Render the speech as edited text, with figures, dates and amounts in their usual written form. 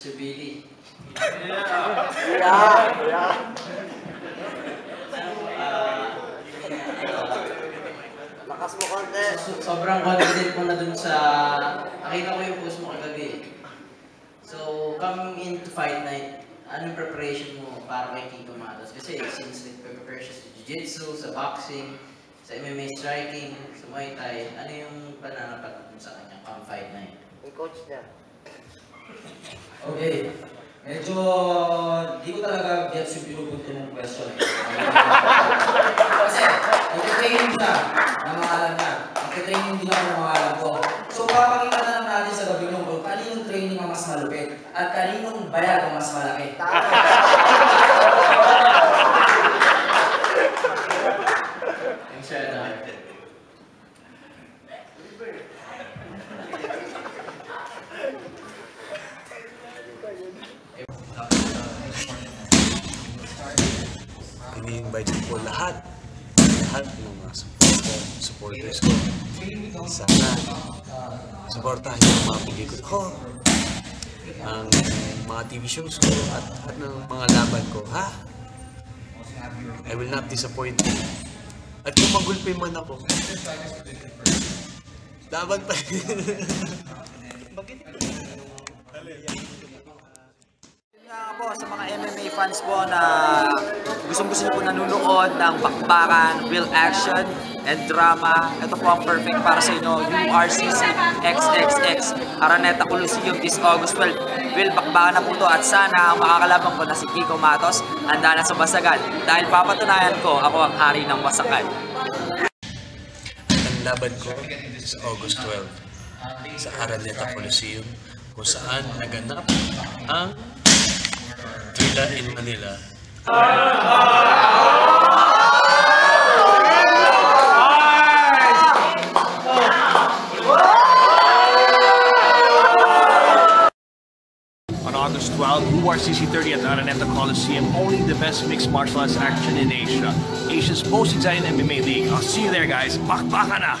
Si Billy. Lakas mo konti. Sobrang confident mo na dun sa... Nakita ko yung post mo kagabi. So, coming into fight night, anong preparation mo para kay Kiko Matos? Kasi since nag-prepare siya sa jiu-jitsu, sa boxing, sa MMA striking, sa Muay Thai, ano yung pananapat mo sa kanya come fight night? Yung coach niya. Okay. Medyo di ko talaga gets yung pinupunto mong question eh. Kasi nag-training siya na maalam niya. Nag-training din ako ng maalam ko. So papakita na lang natin sa gabi nung kung kaninong training ang mas malupit at kaninong bayad ang mas malaki. Thanks, Sir. Ini-invite ko po lahat ng mga supporters ko. Sana supportahan niyo ang mga pelikula ko, ang mga TV shows ko, at ng mga laban ko, ha? I will not disappoint you. At kung magulpi man ako, laban pa po sa mga MMA fans po na gustong-gusto niyo po nanonood ng bakbakan, real action, and drama. Ito po ang perfect para sa inyo, URCC XXX Araneta Coliseum this August 12. Real bakbakan na po ito at sana ang makakalaban ko na si Kiko Matos handa na sa basagan dahil papatunayan ko ako ang hari ng basakan. Ang laban ko sa August 12 sa Araneta Coliseum kung saan naganap ang Thrilla in Manila. On August 12, URCC 30 at Araneta Coliseum, only the best mixed martial arts action in Asia. Asia's most exciting MMA league. I'll see you there, guys. Bakbakan na!